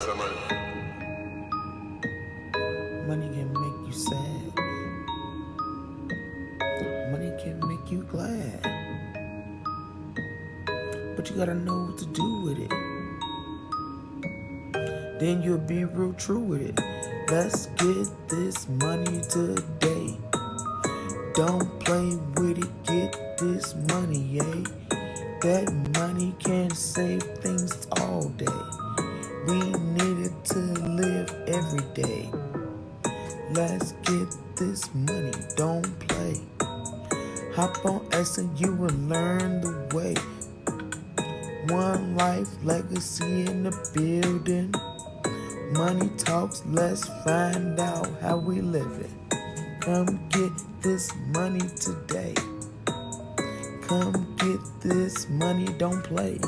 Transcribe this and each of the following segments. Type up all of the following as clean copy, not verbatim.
Money can make you sad. Money can make you glad. But you gotta know what to do with it. Then you'll be real true with it. Let's get this money today. Don't play with it, get this money, yay. That money can save things all day. We need it to live every day. Let's get this money, don't play. Hop on SNU and learn the way. One life legacy in the building. Money talks, let's find out how we live it. Come get this money today. Come get this money, don't play.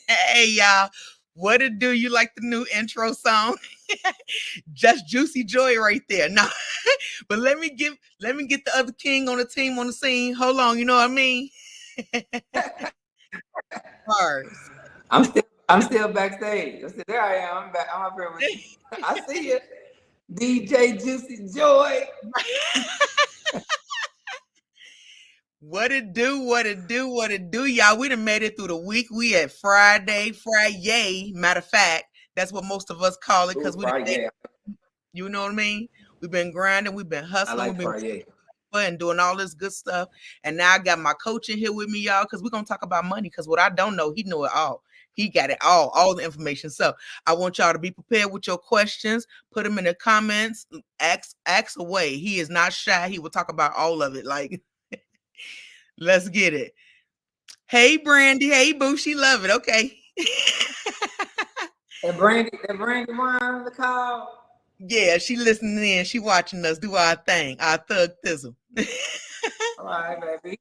Hey y'all, what it do? You like the new intro song? Just juicy joy right there. No, but let me get the other king on the team on the scene. Hold on, you know what I mean? Cars. I'm still backstage. I said, there I am. I'm back. I'm up here with you. I see you. DJ Juicy Joy. What it do? What it do? What it do, y'all? We done made it through the week. We at Friday. Matter of fact, that's what most of us call it because we done made it. You know what I mean? We've been grinding, we've been hustling, I like we've been Friday. and doing all this good stuff. And now I got my coach in here with me, y'all, because we're gonna talk about money. Because what I don't know, he know it all. He got it all the information. So I want y'all to be prepared with your questions. Put them in the comments. Ask away. He is not shy. He will talk about all of it. Like, let's get it. Hey, Brandy. Hey, Boo. She love it. Okay. And Brandy won the call. Yeah, she listening in. She watching us do our thing, our thug thizzle. All right, baby.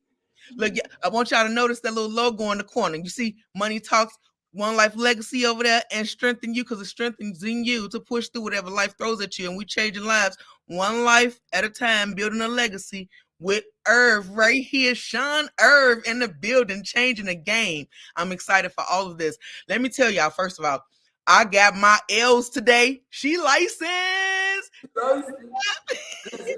Look, I want y'all to notice that little logo in the corner. You see Money Talks, One Life Legacy over there, and strengthen you because it strengthens in you to push through whatever life throws at you. And we changing lives one life at a time, building a legacy with Irv right here. Sean Irv in the building, changing the game. I'm excited for all of this. Let me tell y'all, first of all, I got my L's today. She licensed. Let's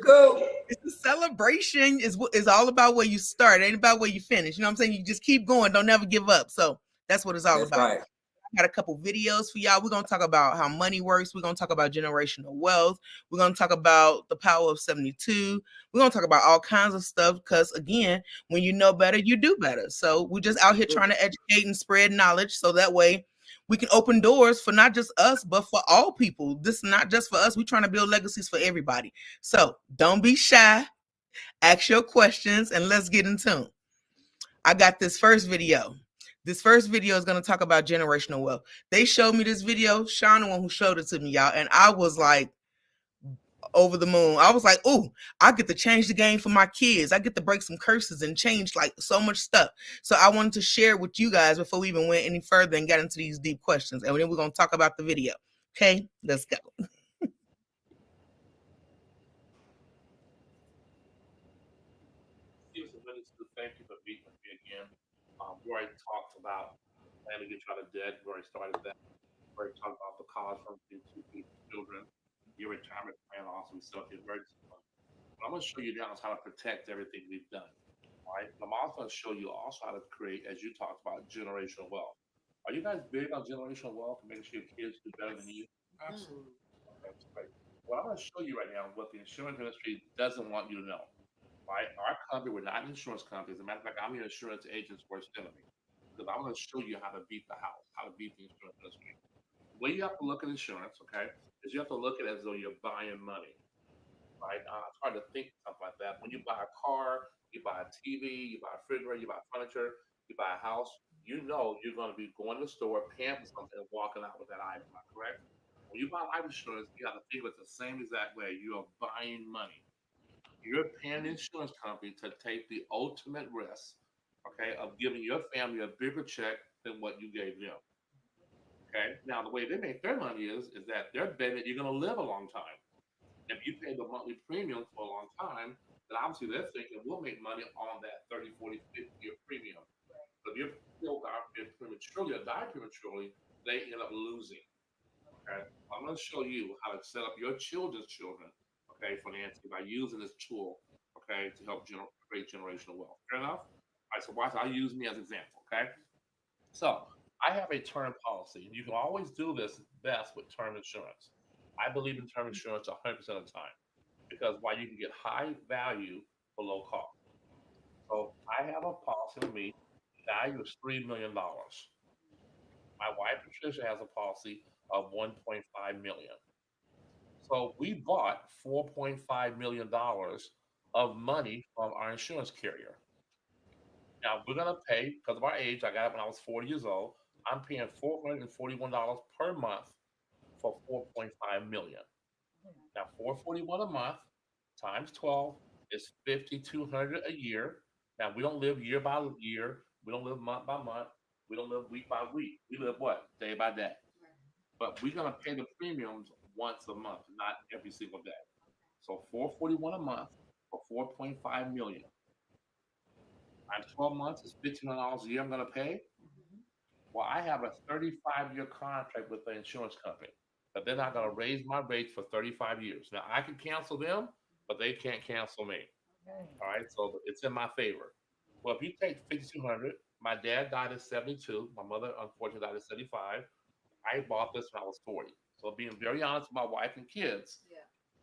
go. It's a celebration. Is all about where you start. It ain't about where you finish. You know what I'm saying? You just keep going. Don't never give up. So that's what it's all That's about. right. I got a couple videos for y'all. We're gonna talk about how money works. We're gonna talk about generational wealth. We're gonna talk about the power of 72. We're gonna talk about all kinds of stuff because again, when you know better, you do better. So we're just out here trying to educate and spread knowledge so that way we can open doors for not just us, but for all people. This is not just for us. We're trying to build legacies for everybody. So don't be shy. Ask your questions and let's get in tune. I got this first video. This first video is going to talk about generational wealth. They showed me this video. Sean, the one who showed it to me, y'all. And I was like, over the moon. I was like, oh, I get to change the game for my kids. I get to break some curses and change like so much stuff. So I wanted to share with you guys before we even went any further and got into these deep questions. And then we're going to talk about the video. Okay, let's go. Thank you for being with me again. We already talked about planning to get you out of debt. We already started that. We already talked about the college from to children, your retirement plan, also stuff. It's very simple. What I'm going to show you now is how to protect everything we've done. All right. I'm also going to show you also how to create, as you talked about, generational wealth. Are you guys big on generational wealth and making sure your kids do better than you? Absolutely. Okay, that's great. What I'm going to show you right now is what the insurance industry doesn't want you to know. Right? Our company, we're not an insurance company. As a matter of fact, I'm your insurance agent's worst enemy because I'm going to show you how to beat the house, how to beat the insurance industry. The way you have to look at insurance, okay, is you have to look at it as though you're buying money, right? It's hard to think something like that. When you buy a car, you buy a TV, you buy a refrigerator, you buy furniture, you buy a house, you know you're going to be going to the store, paying for something, and walking out with that item. Am I correct? When you buy life insurance, you got to think of it the same exact way. You are buying money. You're paying the insurance company to take the ultimate risk, okay, of giving your family a bigger check than what you gave them. Okay. Now the way they make their money is that they're betting that you're going to live a long time. If you pay the monthly premium for a long time, then obviously they're thinking we'll make money on that 30, 40, 50-year premium. But if you're killed prematurely or die prematurely, they end up losing. Okay. I'm going to show you how to set up your children's children, okay, financially by using this tool, okay, to help create generational wealth. Fair enough? All right, so watch, I'll use me as an example, okay? So I have a term policy, and you can always do this best with term insurance. I believe in term insurance 100% of the time because why you can get high value for low cost. So I have a policy with me, value is $3 million. My wife Patricia has a policy of 1.5 million. So we bought $4.5 million of money from our insurance carrier. Now we're gonna pay because of our age. I got it when I was 40 years old. I'm paying $441 per month for 4.5 million. Now 441 a month times 12 is 5,200 a year. Now we don't live year by year. We don't live month by month. We don't live week by week. We live what? Day by day. But we're gonna pay the premiums once a month, not every single day. So 441 a month for 4.5 million times 12 months is $1,500 a year I'm gonna pay. Well, I have a 35-year contract with the insurance company that they're not gonna raise my rates for 35 years. Now I can cancel them, but they can't cancel me. All right, so it's in my favor. Well, if you take 5,200, my dad died at 72. My mother unfortunately died at 75. I bought this when I was 40. So being very honest with my wife and kids,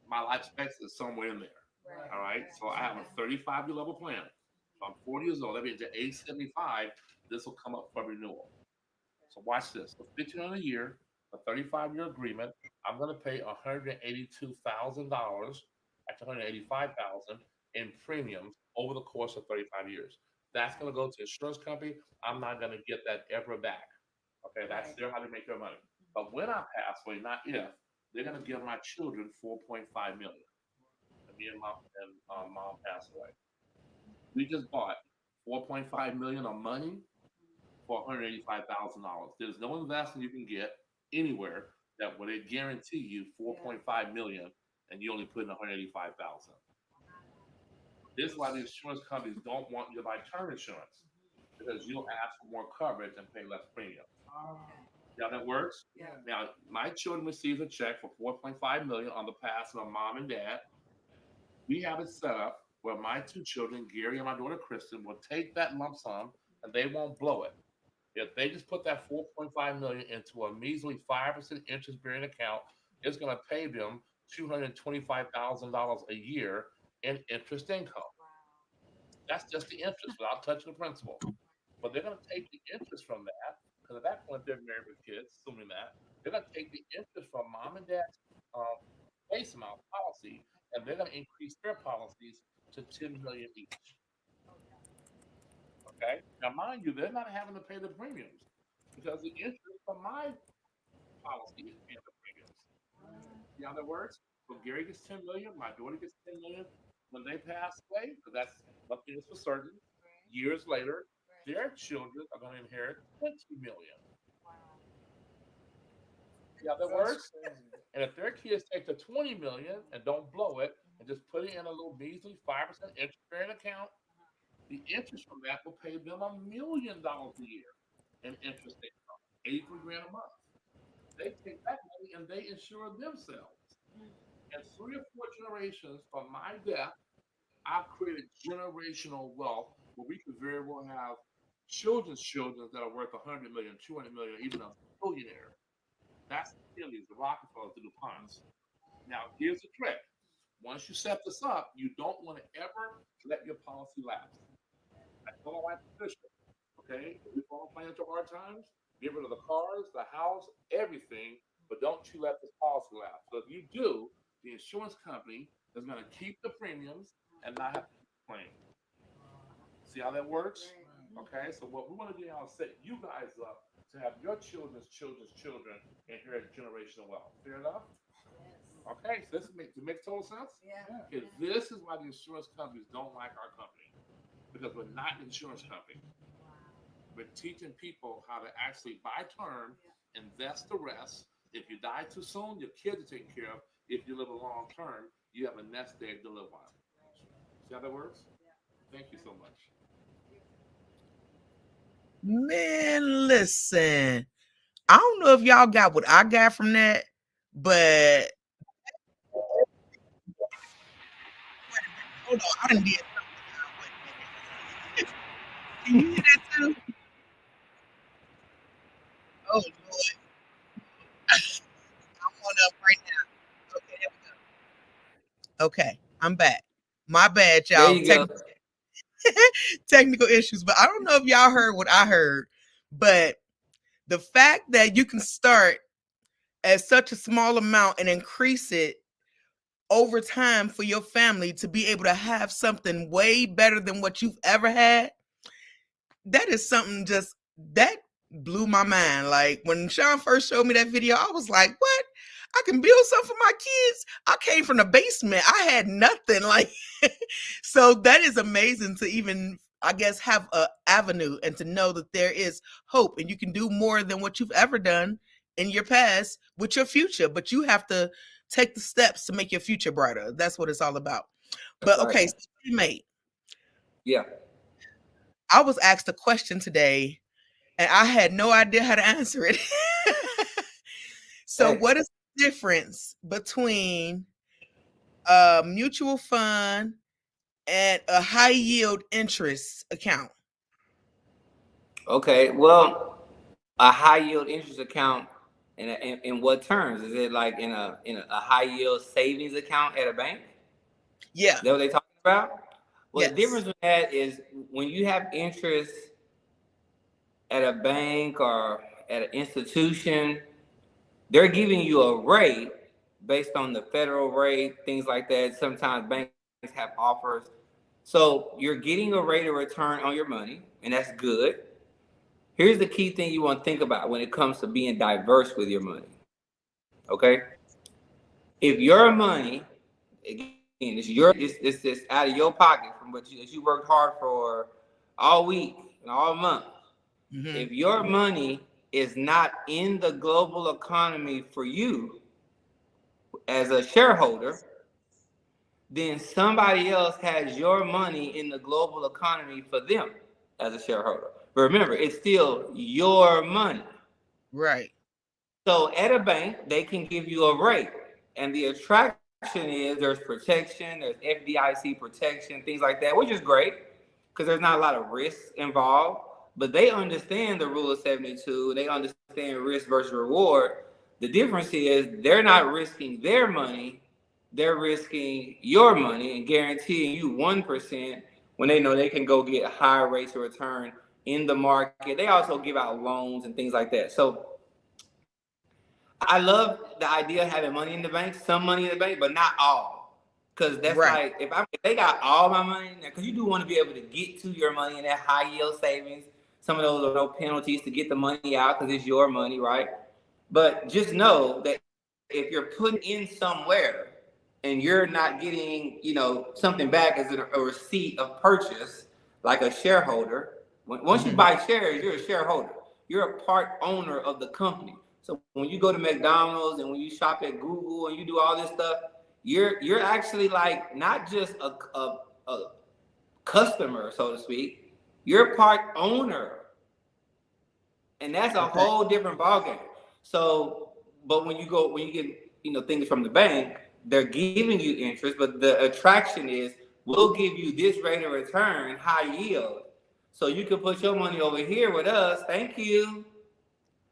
my life expectancy is somewhere in there. All right. So I have a 35-year level plan. So I'm 40 years old. That means at age 75, this will come up for renewal. So watch this. So 1,500 a year, a 35-year agreement. I'm going to pay $182,000, actually 185,000 in premiums over the course of 35 years. That's going to go to the insurance company. I'm not going to get that ever back. Okay, that's their how they make their money. But when I pass away, not if, they're going to give my children 4.5 million. And me and mom passed away. We just bought 4.5 million of money for $185,000. There's no investment you can get anywhere that would guarantee you 4.5 million and you only put in 185,000. This is why the insurance companies don't want you to buy term insurance because you'll ask for more coverage and pay less premium. See how that works? Now, my children receive a check for 4.5 million on the passing of mom and dad. We have it set up where my two children, Gary and my daughter Kristen, will take that lump sum and they won't blow it. If they just put that 4.5 million into a measly 5% interest-bearing account, it's going to pay them $225,000 a year in interest income. That's just the interest without touching the principal. But they're going to take the interest from that because at that point they're married with kids, assuming that they're going to take the interest from mom and dad's face amount policy, and they're going to increase their policies to 10 million each. Okay. Now, mind you, they're not having to pay the premiums because the interest from my policy is paying the premiums. See how that works? So Gary gets 10 million, my daughter gets 10 million. When they pass away, because that's one thing is for certain, years later, their children are going to inherit 20 million. See how that works? And if their kids take the 20 million and don't blow it and just put it in a little measly 5% interest bearing account, the interest from that will pay them $1 million a year in interest income, 83 grand a month. They take that money and they insure themselves. And 3 or 4 generations from my death, I've created generational wealth where we could very well have children's children that are worth 100 million, 200 million, even a billionaire. That's the Achilles, the Rockefellers, the DuPonts. Now, here's the trick. Once you set this up, you don't want to ever let your policy lapse. I told my wife Patricia, okay, if we fall financial hard times, get rid of the cars, the house, everything, but don't you let this policy lapse. So if you do, the insurance company is going to keep the premiums and not have to claim. See how that works? Okay, so what we want to do now is set you guys up to have your children's children's children inherit generational wealth. Fair enough? Okay, so this makes total sense? Okay, this is why the insurance companies don't like our company because we're not an insurance company. We're teaching people how to actually buy term, invest the rest. If you die too soon, your kids are taken care of. If you live a long term, you have a nest egg to live on. See how that works? Thank you so much. Man, listen. I don't know if y'all got what I got from that, but hold on, I didn't did something. Wait a minute. Can you hear that too? Oh Lord, I'm on up right now. Okay, there we go. Okay, I'm back. My bad, There y'all. you go. Technical issues, but I don't know if y'all heard what I heard, but the fact that you can start at such a small amount and increase it over time for your family to be able to have something way better than what you've ever had, that is something just that blew my mind. Like when Sean first showed me that video, I was like, what? I can build something for my kids. I came from the basement. I had nothing. Like, so that is amazing to even, I guess, have a avenue and to know that there is hope and you can do more than what you've ever done in your past with your future. But you have to take the steps to make your future brighter. That's what it's all about. That's But right. okay, so teammate, Yeah. I was asked a question today and I had no idea how to answer it. So, Hey. what is the difference between a mutual fund and a high yield interest account? Okay. Well, a high yield interest account in what terms? Is it like in a high yield savings account at a bank? Yeah. Is that what they talking about? Well, the Yes. difference with that is when you have interest at a bank or at an institution, they're giving you a rate based on the federal rate, things like that. Sometimes banks have offers. So you're getting a rate of return on your money, and that's good. Here's the key thing you want to think about when it comes to being diverse with your money. Okay? If your money, again, it's just out of your pocket from what you that you worked hard for all week and all month. Mm-hmm. If your money is not in the global economy for you as a shareholder, then somebody else has your money in the global economy for them as a shareholder. But remember, it's still your money. Right. So at a bank, they can give you a rate. And the attraction is there's protection, there's FDIC protection, things like that, which is great because there's not a lot of risks involved. But they understand the rule of 72. They understand risk versus reward. The difference is they're not risking their money, they're risking your money and guaranteeing you 1% when they know they can go get higher rates of return in the market. They also give out loans and things like that. So I love the idea of having money in the bank, some money in the bank, but not all. Because that's Right. like, if they got all my money in there, because you do want to be able to get to your money in that high yield savings. Some of those are no penalties to get the money out because it's your money, right? But just know that if you're putting in somewhere and you're not getting, something back as a receipt of purchase, like a shareholder, once you Mm-hmm. buy shares, you're a shareholder. You're a part owner of the company. So when you go to McDonald's and when you shop at Google and you do all this stuff, you're actually like not just a customer, so to speak. You're part owner, and that's a Okay. whole different ballgame. So, but when you get things from the bank, they're giving you interest, but the attraction is we'll give you this rate of return, high yield, so you can put your money over here with us. Thank you.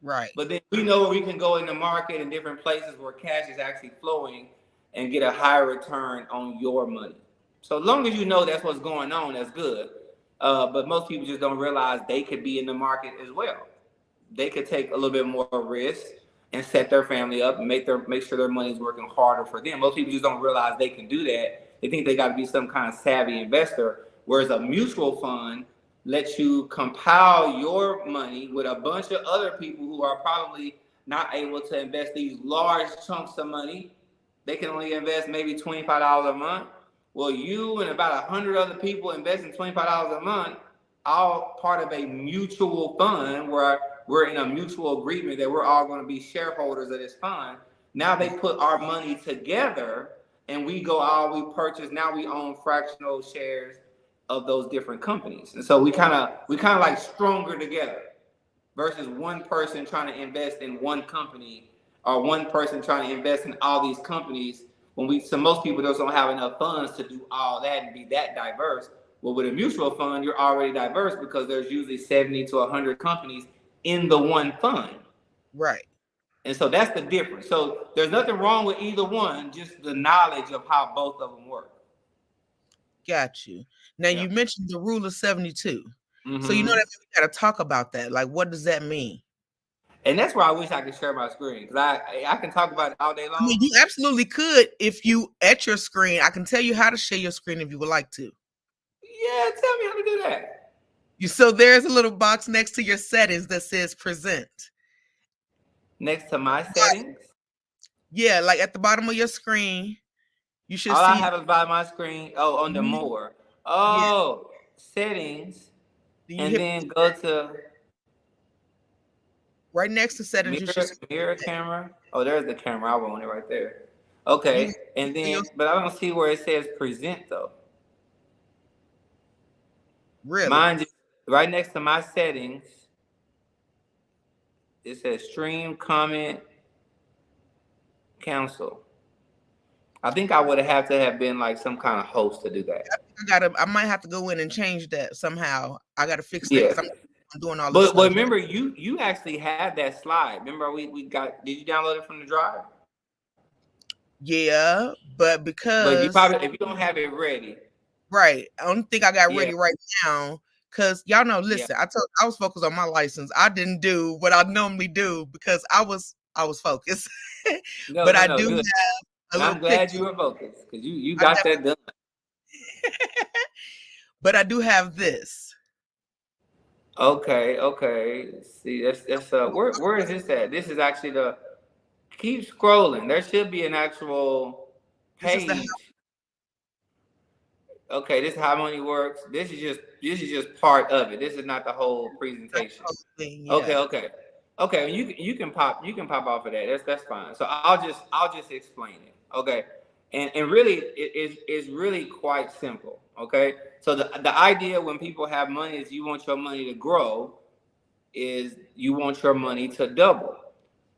Right. But then we know where we can go in the market in different places where cash is actually flowing and get a higher return on your money. So as long as you know that's what's going on, that's good. But most people just don't realize they could be in the market as well. They could take a little bit more risk and set their family up and make sure their money's working harder for them. Most people just don't realize they can do that. They think they got to be some kind of savvy investor, whereas a mutual fund lets you compile your money with a bunch of other people who are probably not able to invest these large chunks of money. They can only invest maybe $25 a month. Well, you and about 100 other people investing $25 a month, all part of a mutual fund where we're in a mutual agreement that we're all going to be shareholders of this fund. Now they put our money together and we purchase. Now we own fractional shares of those different companies, and so we kind of like stronger together versus one person trying to invest in one company or one person trying to invest in all these companies. So most people just don't have enough funds to do all that and be that diverse. Well, with a mutual fund, you're already diverse because there's usually 70 to 100 companies in the one fund. Right. And so that's the difference. So there's nothing wrong with either one, just the knowledge of how both of them work. Got you. Now, Yeah. you mentioned the rule of 72. Mm-hmm. So, you know that we got to talk about that. Like, what does that mean? And that's where I wish I could share my screen, because I can talk about it all day long. I mean, you absolutely could if you at your screen. I can tell you how to share your screen if you would like to. Yeah, tell me how to do that. So there's a little box next to your settings that says present. Next to my settings? Yeah, like at the bottom of your screen, you should all see. I have is by my screen. Oh, on the more. Oh, yeah. Settings. And then go to right next to settings. Mirror camera. Oh, there's the camera. I want it right there. Okay. And then, but I don't see where it says present though. Really? Mine just right next to my settings. It says stream, comment, cancel. I think I would have to have been like some kind of host to do that. I might have to go in and change that somehow. I gotta fix that because I'm doing all this stuff. But remember, you actually had that slide. Remember, we got. Did you download it from the drive? Yeah, but you probably, if you don't have it ready. Right. I don't think I got ready right now. Cause y'all know, listen, I was focused on my license. I didn't do what I normally do because I was focused. But I do have a little. I'm glad you were focused because you got that done. But I do have this. Okay. See, that's where is this at? This is actually the. Keep scrolling. There should be an actual page. Okay, this is how money works. This is just part of it. This is not the whole presentation. Okay. You can pop off of that. That's fine. So I'll just explain it. Okay, and really it's really quite simple. Okay, so the idea when people have money is you want your money to grow, is you want your money to double.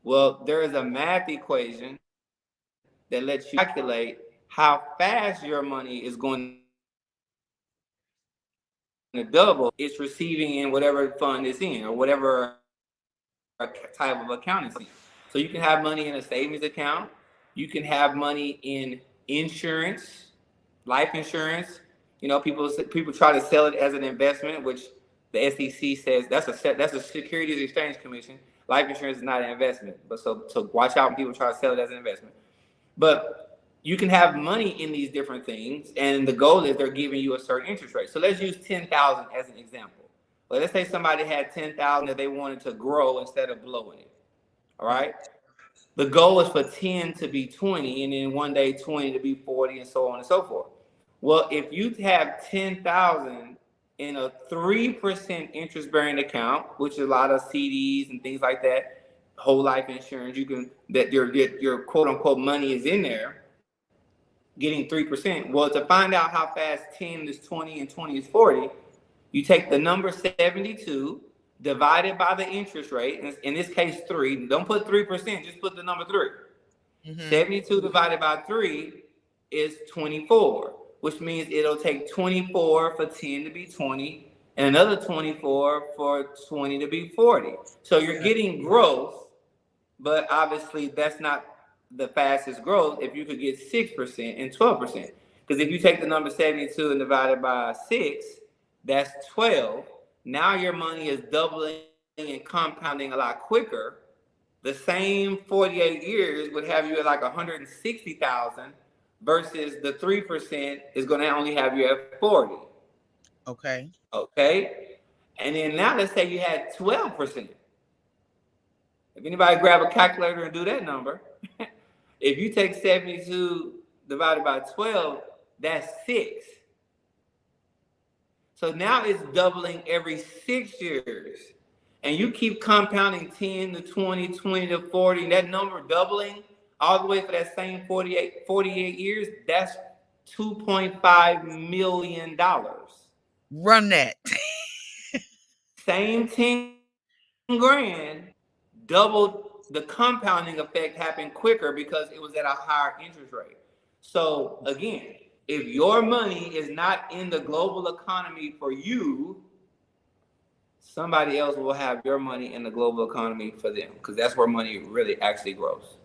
Well, there is a math equation that lets you calculate how fast your money is going to double. It's receiving in whatever fund it's in or whatever type of account it's in. So you can have money in a savings account. You can have money in insurance, life insurance. You know, people try to sell it as an investment, which the SEC says that's a Securities Exchange Commission. Life insurance is not an investment, but so watch out when people try to sell it as an investment. But you can have money in these different things, and the goal is they're giving you a certain interest rate. So let's use 10,000 as an example. But let's say somebody had 10,000 that they wanted to grow instead of blowing it. All right. The goal is for 10 to be 20, and then one day 20 to be 40, and so on and so forth. Well, if you have 10,000 in a 3% interest-bearing account, which is a lot of CDs and things like that, whole life insurance, you can that your quote-unquote money is in there, getting 3%. Well, to find out how fast 10 is 20 and 20 is 40, you take the number 72 divided by the interest rate. In this case, 3. Don't put 3%, just put the number 3. 72 divided by 3 is 24. Which means it'll take 24 for 10 to be 20 and another 24 for 20 to be 40. So you're getting growth, but obviously that's not the fastest growth if you could get 6% and 12%. Because if you take the number 72 and divide it by 6, that's 12. Now your money is doubling and compounding a lot quicker. The same 48 years would have you at like 160,000. Versus the 3% is going to only have you at 40. Okay. And then now let's say you had 12%. If anybody grab a calculator and do that number, if you take 72 divided by 12, that's 6. So now it's doubling every 6 years. And you keep compounding 10 to 20, 20 to 40, and that number doubling all the way for that same 48 years, that's $2.5 million. Run that. Same 10 grand, doubled the compounding effect happened quicker because it was at a higher interest rate. So again, if your money is not in the global economy for you, somebody else will have your money in the global economy for them, because that's where money really actually grows.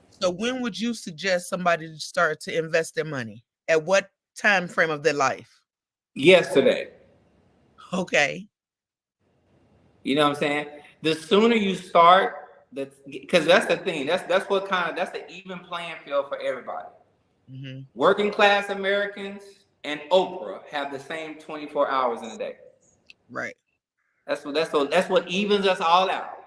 So when would you suggest somebody to start to invest their money? At what time frame of their life? Yesterday. Okay. You know what I'm saying? The sooner you start, because that's the thing. That's what kind of, that's the even playing field for everybody. Mm-hmm. Working class Americans and Oprah have the same 24 hours in a day. Right. That's what evens us all out.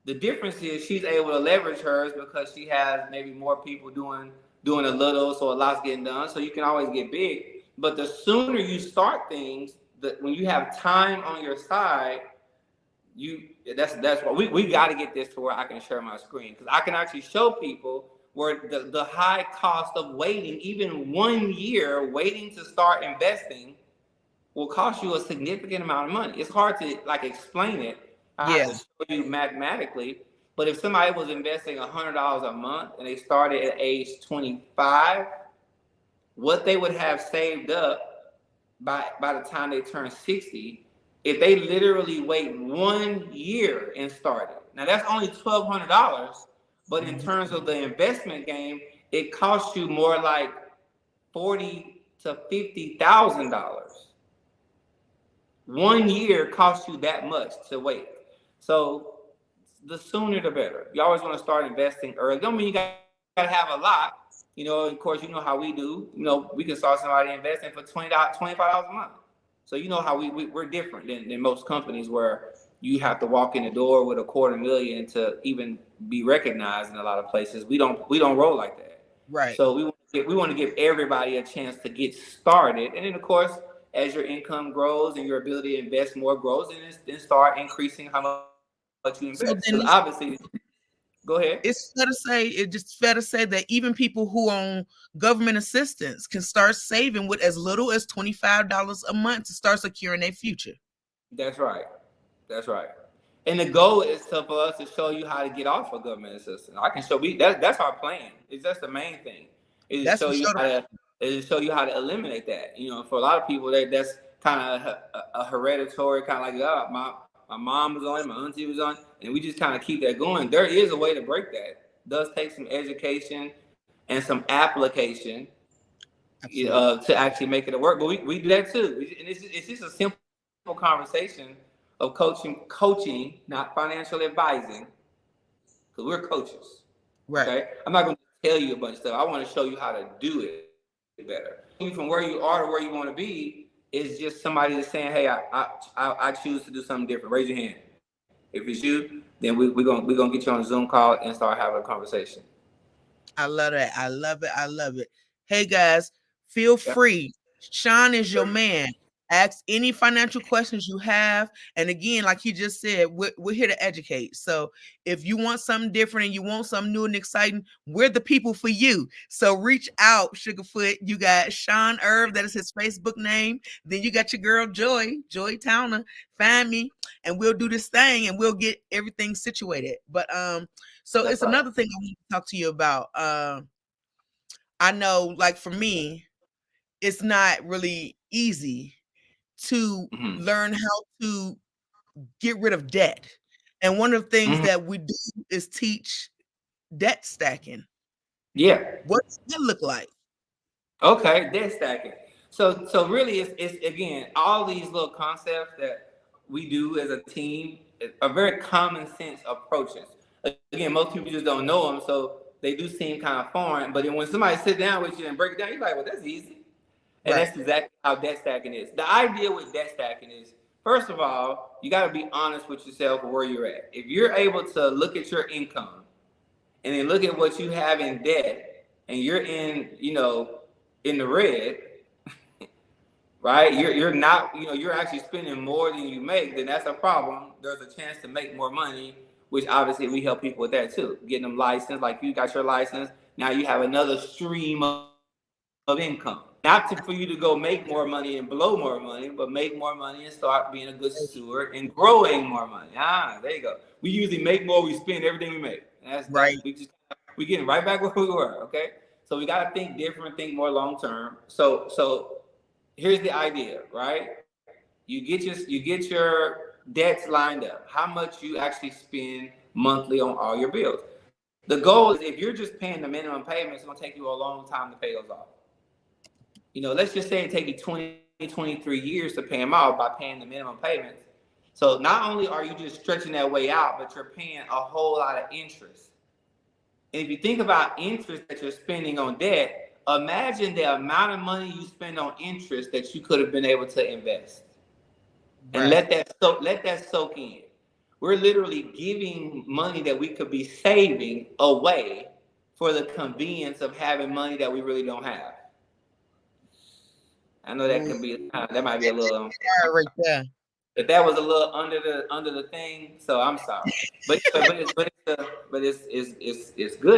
The difference is she's able to leverage hers because she has maybe more people doing a little, so a lot's getting done. So you can always get big. But the sooner you start things, when you have time on your side, that's what we got to get this to where I can share my screen, because I can actually show people where the high cost of waiting, even 1 year waiting to start investing, will cost you a significant amount of money. It's hard to like explain it. I have to show you mathematically. But if somebody was investing $100 a month and they started at age 25, what they would have saved up by the time they turn 60, if they literally wait 1 year and start it. Now that's only $1,200, but in terms of the investment game, it costs you more like $40,000 to $50,000. 1 year costs you that much to wait. So the sooner the better. You always want to start investing early. Don't mean you got to have a lot. You know, of course, you know how we do. You know, we can start somebody investing for $20, $25 a month. So you know how we're different than most companies, where you have to walk in the door with $250,000 to even be recognized in a lot of places. We don't roll like that. Right. So we want to give everybody a chance to get started. And then of course, as your income grows and your ability to invest more grows, then start increasing how much you invest. So obviously, go ahead. It's fair to say that even people who own government assistance can start saving with as little as $25 a month to start securing their future. That's right. That's right. And the goal is for us to show you how to get off of government assistance. I can show that's our plan. It's just the main thing. Is to show you how to eliminate that. You know, for a lot of people, that's kind of a hereditary, kind of like, my mom was on it, my auntie was on it, and we just kind of keep that going. There is a way to break that. It does take some education and some application to actually make it work. But we do that too. And it's just a simple conversation of coaching, not financial advising, because we're coaches. Right. Okay. I'm not going to tell you a bunch of stuff. I want to show you how to do it better. From where you are to where you want to be is just somebody that's saying, hey, I choose to do something different. Raise your hand. If it's you, then we're gonna get you on a Zoom call and start having a conversation. I love that. I love it. I love it. Hey guys, feel free. Sean is your man. Ask any financial questions you have. And again, like he just said, we're here to educate. So if you want something different and you want something new and exciting, we're the people for you. So reach out, Sugarfoot. You got Sean Irv, that is his Facebook name. Then you got your girl Joy Towner. Find me and we'll do this thing and we'll get everything situated. But so it's another thing I want to talk to you about. I know, like for me, it's not really easy to learn how to get rid of debt. And one of the things that we do is teach debt stacking. Yeah. What does that look like? Okay, debt stacking. So really it's again, all these little concepts that we do as a team are very common sense approaches. Again, most people just don't know them, so they do seem kind of foreign. But then when somebody sit down with you and break it down, you're like, well, that's easy. And that's exactly how debt stacking is. The idea with debt stacking is, first of all, you got to be honest with yourself where you're at. If you're able to look at your income and then look at what you have in debt, and you're in the red, right? You're not, you're actually spending more than you make, then that's a problem. There's a chance to make more money which obviously we help people with that too, getting them licensed. Like you got your license, now you have another stream of income. Not for you to go make more money and blow more money, but make more money and start being a good steward and growing more money. There you go. We usually make more, we spend everything we make. And that's we getting right back where we were. Okay, so we got to think different, think more long term. So here's the idea, right? You get your debts lined up. How much you actually spend monthly on all your bills. The goal is if you're just paying the minimum payments, it's gonna take you a long time to pay those off. Let's just say it take you 20, 23 years to pay them off by paying the minimum payments. So not only are you just stretching that way out, but you're paying a whole lot of interest. And if you think about interest that you're spending on debt, imagine the amount of money you spend on interest that you could have been able to invest. And let that soak in. We're literally giving money that we could be saving away for the convenience of having money that we really don't have. I know that can be that might be a little right there. But that was a little under the thing, so I'm sorry. But it's good.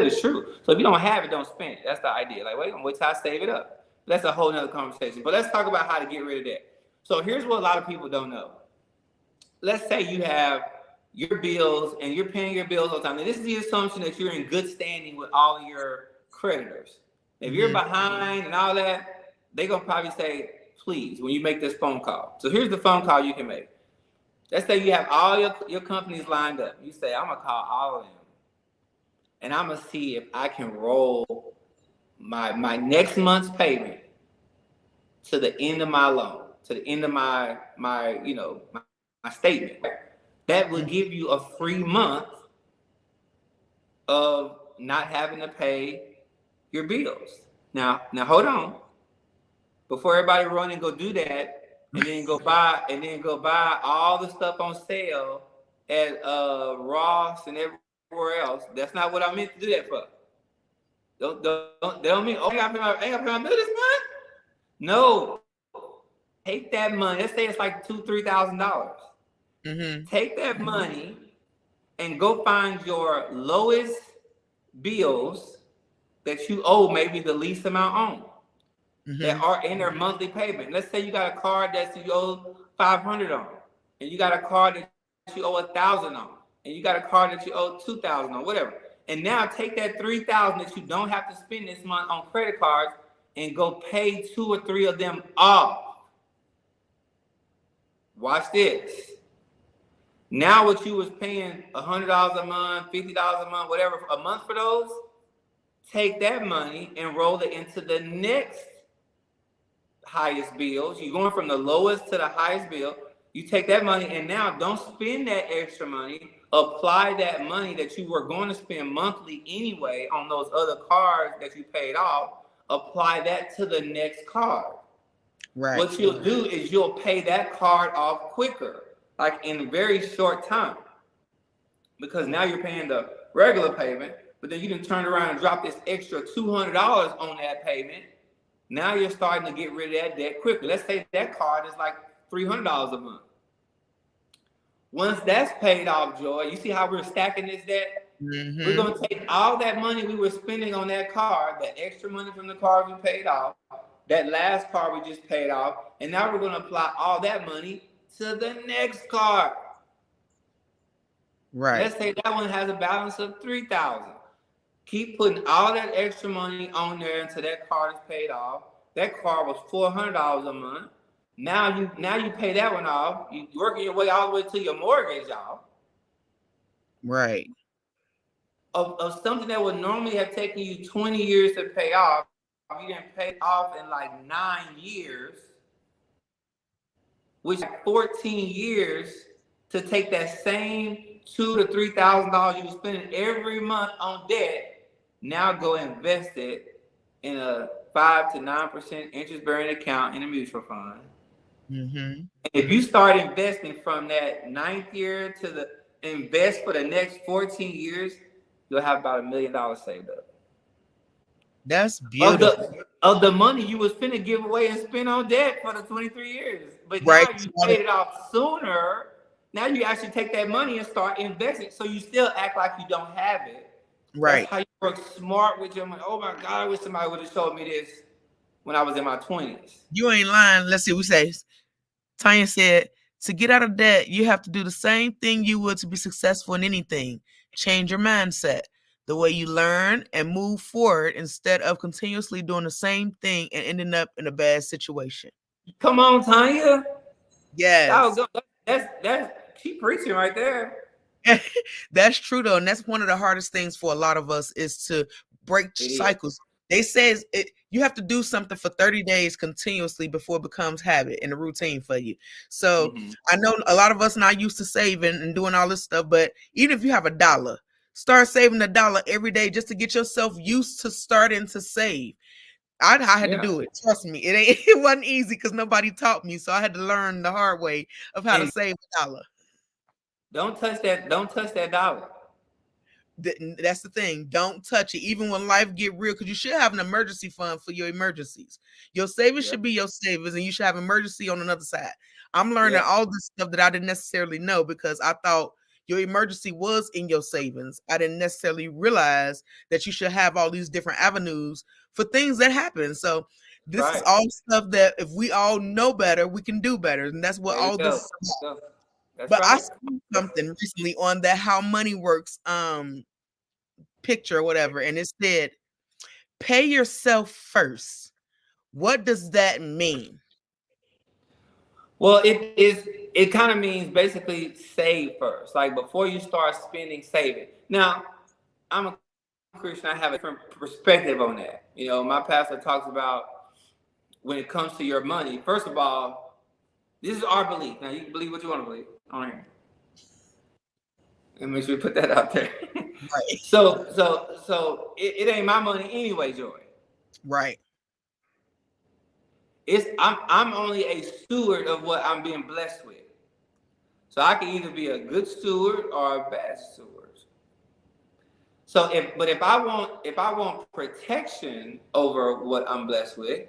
It's true. So if you don't have it, don't spend it. That's the idea. Like wait till I save it up. That's a whole nother conversation. But let's talk about how to get rid of that. So here's what a lot of people don't know. Let's say you have your bills and you're paying your bills all the time. And this is the assumption that you're in good standing with all of your creditors. If you're behind and all that, they're going to probably say, please, when you make this phone call. So here's the phone call you can make. Let's say you have all your companies lined up. You say, I'm going to call all of them. And I'm going to see if I can roll my next month's payment to the end of my loan, to the end of my statement. That will give you a free month of not having to pay your bills. Now hold on. Before everybody run and go do that, and then go buy all the stuff on sale at Ross and everywhere else. That's not what I meant to do that for. Don't mean I ain't gotta pay my bill this month. No. Take that money. Let's say it's like $2,000-$3,000. Take that money and go find your lowest bills that you owe maybe the least amount on that are in their monthly payment. Let's say you got a card that you owe $500 on, and you got a card that you owe $1,000 on, and you got a card that you owe $2,000 on, whatever. And now take that $3,000 that you don't have to spend this month on credit cards and go pay 2 or 3 of them off. Watch this. Now what you was paying $100 a month, $50 a month, whatever, a month for those, take that money and roll it into the next highest bills. You're going from the lowest to the highest bill. You take that money and now don't spend that extra money. Apply that money that you were going to spend monthly anyway on those other cards that you paid off. Apply that to the next card. Right. What you'll do is you'll pay that card off quicker, like in a very short time, because now you're paying the regular payment, but then you can turn around and drop this extra $200 on that payment. Now you're starting to get rid of that debt quickly. Let's say that card is like $300 a month. Once that's paid off, Joy, you see how we're stacking this debt? We're going to take all that money we were spending on that card, that extra money from the card we paid off, that last card we just paid off, and now we're going to apply all that money to the next card. Right. Let's say that one has a balance of $3,000. Keep putting all that extra money on there until that card is paid off. That card was $400 a month. Now you pay that one off. You're working your way all the way to your mortgage off. Right. Of something that would normally have taken you 20 years to pay off, you didn't pay off in like 9 years, which is 14 years to take that same $2,000 to $3,000 you were spending every month on debt. Now go invest it in a 5 to 9% interest-bearing account in a mutual fund. And if you start investing from that 9th year to the invest for the next 14 years, you'll have about $1 million saved up. That's beautiful. Of the money you was finna give away and spend on debt for the 23 years. But now you paid it off sooner Now you actually take that money and start investing. So you still act like you don't have it. That's Right. how you work smart with your money. Oh my God, I wish somebody would have showed me this when I was in my 20s. You ain't lying. Let's see. We say Tanya said, to get out of debt, you have to do the same thing you would to be successful in anything. Change your mindset, the way you learn and move forward instead of continuously doing the same thing and ending up in a bad situation. Come on, Tanya. Yes. That's she preaching right there. That's true though, and that's one of the hardest things for a lot of us is to break It is. cycles. They says you have to do something for 30 days continuously before it becomes habit and a routine for you. So Mm-hmm. I know a lot of us not used to saving and doing all this stuff, but even if you have $1, start saving $1 every day just to get yourself used to starting to save. I had to Yeah. do it. Trust me, it wasn't easy because nobody taught me, so I had to learn the hard way of how to And save $1. don't touch that. Don't touch that dollar. That's the thing. Don't touch it, even when life get real, because you should have an emergency fund for your emergencies. Your savings Yeah. should be your savings, and you should have emergency on another side. I'm learning Yeah. all this stuff that I didn't necessarily know because I thought your emergency was in your savings. I didn't necessarily realize that you should have all these different avenues for things that happen. So this is Right. all stuff that if we all know better, we can do better, and that's what There you all this go. is about. Go. That's But I right. saw something recently on that how money works picture or whatever, and it said, pay yourself first. What does that mean? Well, it is. It kind of means basically save first. Like before you start spending, save it. Now, I'm a Christian. I have a different perspective on that. You know, my pastor talks about when it comes to your money. First of all, this is our belief. Now you can believe what you want to believe on here. And make sure you put that out there. Right. So it ain't my money anyway, Joy. Right. I'm only a steward of what I'm being blessed with. So I can either be a good steward or a bad steward. So if I want protection over what I'm blessed with,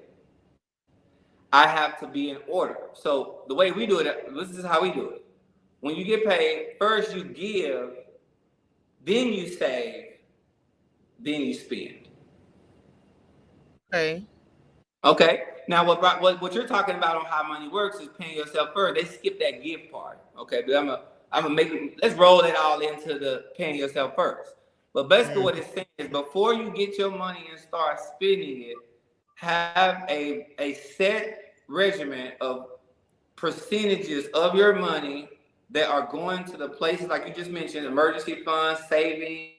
I have to be in order. So the way we do it, this is how we do it. When you get paid, first you give, then you save, then you spend. Okay. Okay. Now, what you're talking about on how money works is paying yourself first. They skip that give part. Okay, but I'm gonna let's roll it all into the paying yourself first. But basically, what it's saying is before you get your money and start spending it, have a set regimen of percentages of your money that are going to the places like you just mentioned, emergency funds, savings.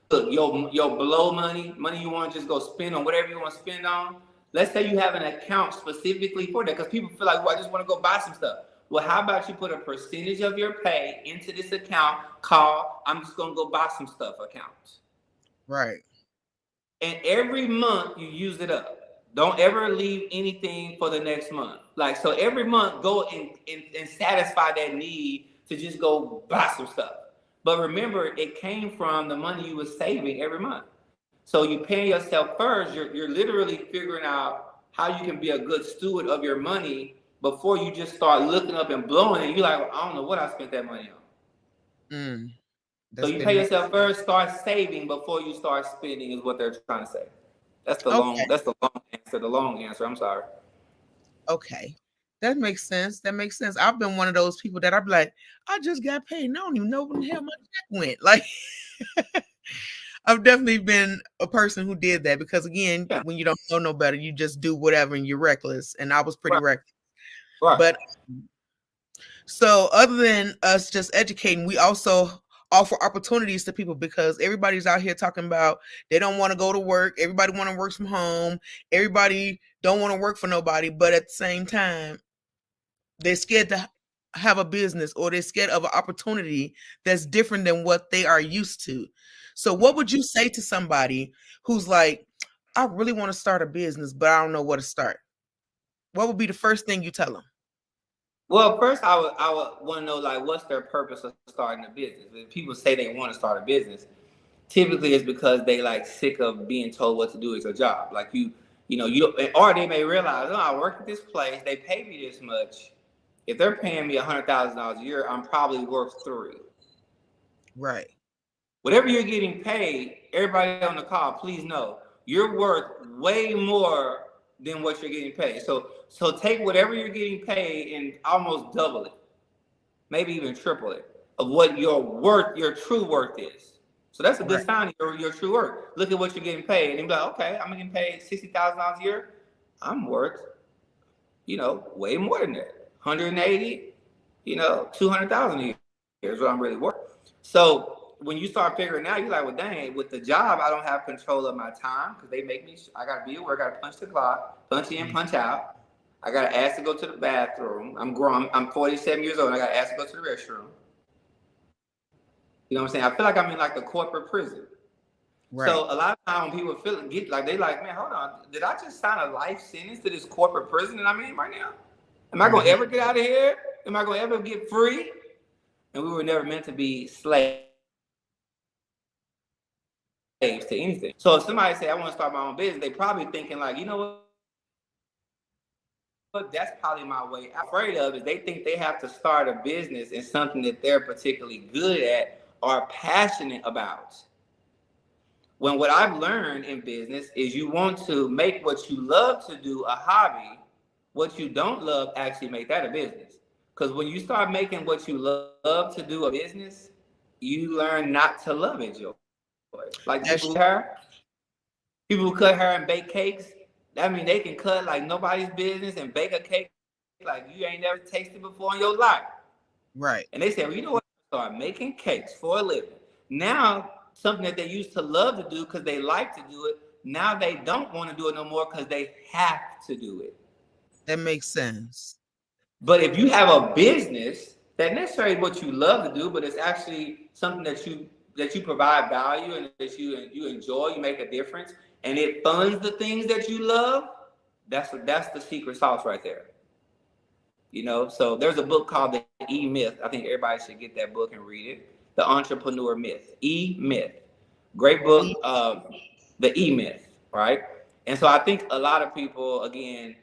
Look, your below money you want to just go spend on whatever you want to spend on. Let's say you have an account specifically for that because people feel like, well, I just want to go buy some stuff. Well, how about you put a percentage of your pay into this account called I'm just going to go buy some stuff account. Right. And every month you use it up. Don't ever leave anything for the next month. Like, so every month go and satisfy that need to just go buy some stuff. But remember, it came from the money you were saving every month. So you paying yourself first, you're literally figuring out how you can be a good steward of your money before you just start looking up and blowing it. You're like, well, I don't know what I spent that money on. So you pay yourself first, start saving before you start spending is what they're trying to say. That's the Okay. long answer. I'm sorry. Okay. That makes sense. That makes sense. I've been one of those people that I'm like, I just got paid. And I don't even know where the hell my check went. Like, I've definitely been a person who did that because, again, Yeah. when you don't know no better, you just do whatever and you're reckless. And I was pretty reckless. Right. But so, other than us just educating, we also offer opportunities to people because everybody's out here talking about they don't want to go to work. Everybody want to work from home. Everybody don't want to work for nobody. But at the same time, they're scared to have a business or they're scared of an opportunity that's different than what they are used to. So what would you say to somebody who's like, I really want to start a business, but I don't know where to start? What would be the first thing you tell them? Well, first I would want to know like what's their purpose of starting a business. When people say they want to start a business, typically it's because they like sick of being told what to do as a job. Like you know, or they may realize, oh, I work at this place, they pay me this much, If they're paying me $100,000 a year, I'm probably worth 3. Right. Whatever you're getting paid, everybody on the call, please know you're worth way more than what you're getting paid. So take whatever you're getting paid and almost double it, maybe even triple it of what your worth, your true worth is. So that's a good Right. sign of your true worth. Look at what you're getting paid, and be like, okay, I'm getting paid $60,000 a year. I'm worth, way more than that. 180, 200,000 a year is what I'm really worth. So when you start figuring out, you're like, well, dang, with the job, I don't have control of my time because they make me, I got to be at work, I got to punch the clock, punch in, punch out. I got to ask to go to the bathroom. I'm grown, I'm 47 years old, and I got to ask to go to the restroom. You know what I'm saying? I feel like I'm in like a corporate prison. Right. So a lot of times when people get like, they like, man, hold on, did I just sign a life sentence to this corporate prison that I'm in right now? Am I going to ever get out of here? Am I going to ever get free? And we were never meant to be slaves to anything. So if somebody say, I want to start my own business, they probably thinking like, you know what, that's probably my way. I'm afraid of is they think they have to start a business in something that they're particularly good at or passionate about. When what I've learned in business is you want to make what you love to do a hobby, what you don't love, actually make that a business. Because when you start making what you love to do a business, you learn not to love it, Joy. Like people who cut hair and bake cakes, I mean, they can cut like nobody's business and bake a cake like you ain't never tasted before in your life. Right. And they say, well, you know what? Start making cakes for a living. Now, something that they used to love to do because they like to do it, now they don't want to do it no more because they have to do it. That makes sense. But if you have a business that necessarily what you love to do, but it's actually something that you provide value and that you enjoy, you make a difference, and it funds the things that you love, that's the secret sauce right there. So there's a book called The E-Myth. I think everybody should get that book and read it. The Entrepreneur Myth. E-Myth. Great book, The E-Myth, right? And so I think a lot of people, again,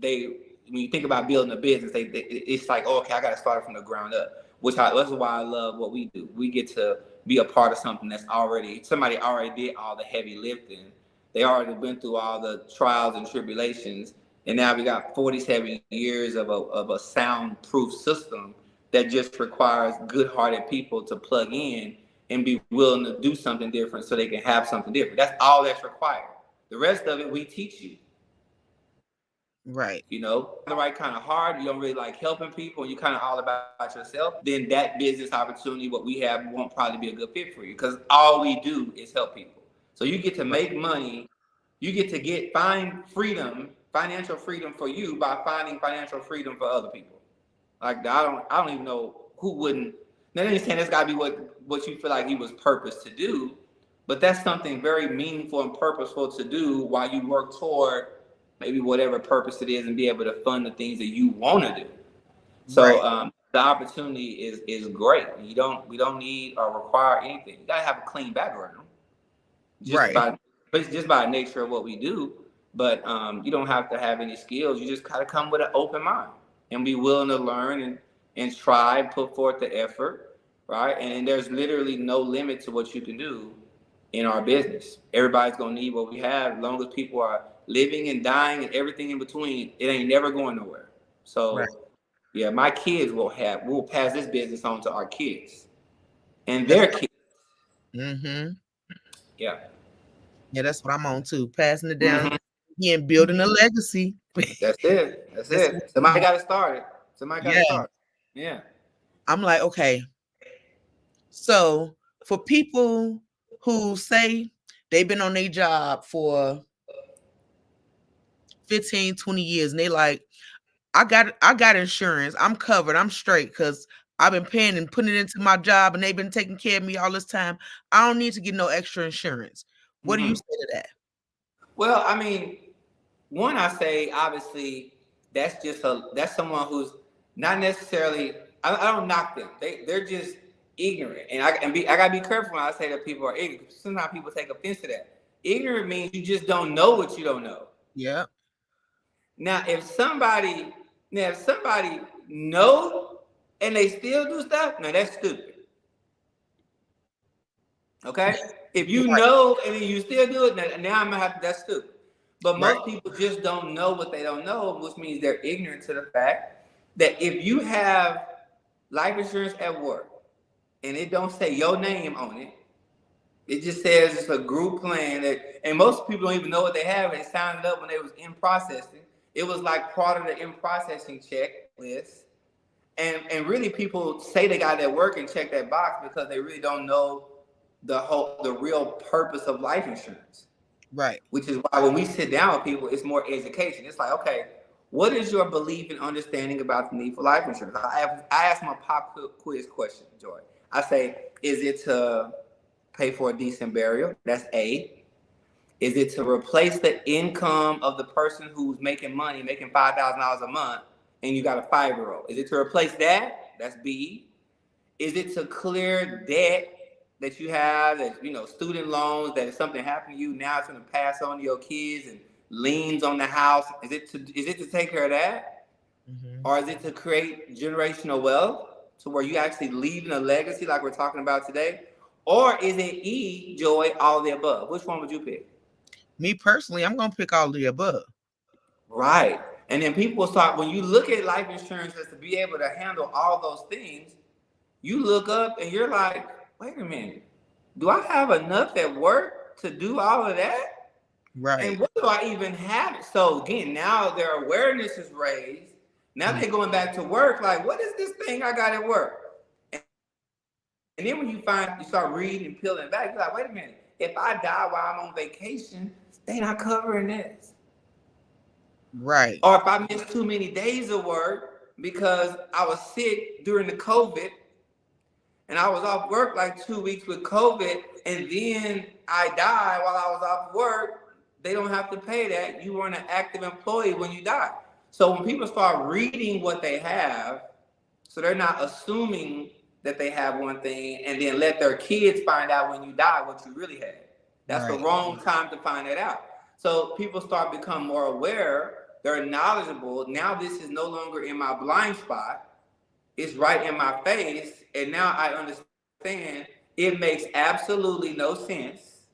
when you think about building a business, it's like, oh, okay, I got to start it from the ground up. That's why I love what we do. We get to be a part of something that's somebody already did all the heavy lifting. They already went through all the trials and tribulations, and now we got 47 years of a soundproof system that just requires good-hearted people to plug in and be willing to do something different so they can have something different. That's all that's required. The rest of it, we teach you. Right. The right kind of hard, you don't really like helping people, and you kind of all about yourself, then that business opportunity, what we have, won't probably be a good fit for you because all we do is help people. So you get to make money, you get to find freedom, financial freedom for you by finding financial freedom for other people. Like I don't even know who wouldn't. Now, I'm saying that's got to be what you feel like you was purposed to do, but that's something very meaningful and purposeful to do while you work toward maybe whatever purpose it is and be able to fund the things that you want to do. So the opportunity is great. We don't need or require anything. You gotta have a clean background, just by nature of what we do. But you don't have to have any skills. You just gotta come with an open mind and be willing to learn and try, put forth the effort, right? And there's literally no limit to what you can do in our business. Everybody's gonna need what we have. As long as people are living and dying and everything in between, it ain't never going nowhere. So yeah, my kids we'll pass this business on to our kids and their kids. Mm-hmm. Yeah. Yeah, that's what I'm on too. Passing it down and building a legacy. That's it. Somebody got to start it. Somebody got to start. Yeah. I'm like, okay. So for people who say they've been on their job for 15, 20 years and they like, I got insurance. I'm covered. I'm straight because I've been paying and putting it into my job and they've been taking care of me all this time. I don't need to get no extra insurance. What do you say to that? Well, I mean, one, I say obviously that's someone who's not necessarily. I don't knock them. They're just ignorant, and I gotta be careful when I say that people are ignorant. Sometimes people take offense to that. Ignorant means you just don't know what you don't know. Yeah. Now, if somebody Now, if somebody know and they still do stuff, now that's stupid. Okay? If you Right. know and then you still do it, now I'm gonna have to, that's stupid. But Right. most people just don't know what they don't know, which means they're ignorant to the fact that if you have life insurance at work and it don't say your name on it, it just says it's a group plan that, and most people don't even know what they have. They signed it up when they was in processing. It was like part of the in processing checklist. And really people say they got that work and check that box because they really don't know the real purpose of life insurance. Right. Which is why when we sit down with people, it's more education. It's like, okay, what is your belief and understanding about the need for life insurance? I ask my pop quiz question, Joy. I say, is it to pay for a decent burial? That's A. Is it to replace the income of the person who's making money, making $5,000 a month, and you got a 5-year-old? Is it to replace that? That's B. Is it to clear debt that you have, that student loans, that if something happened to you, now it's going to pass on to your kids and liens on the house? Is it to take care of that? Mm-hmm. Or is it to create generational wealth to where you actually leaving a legacy like we're talking about today? Or is it E, Joy, all of the above? Which one would you pick? Me personally, I'm gonna pick all of the above. Right. And then people start, when you look at life insurance as to be able to handle all those things, you look up and you're like, wait a minute, do I have enough at work to do all of that? Right. And what do I even have? So again, now their awareness is raised. Now they're going back to work, like, what is this thing I got at work? And then when you start reading and peeling back, you're like, wait a minute, if I die while I'm on vacation, they not covering this. Right. Or if I miss too many days of work because I was sick during the COVID and I was off work like 2 weeks with COVID, and then I died while I was off work, they don't have to pay that. You weren't an active employee when you died. So when people start reading what they have, so they're not assuming that they have one thing and then let their kids find out when you die what you really had. That's Right. the wrong time to find that out. So people start becoming more aware. They're knowledgeable. Now this is no longer in my blind spot. It's right in my face. And now I understand it makes absolutely no sense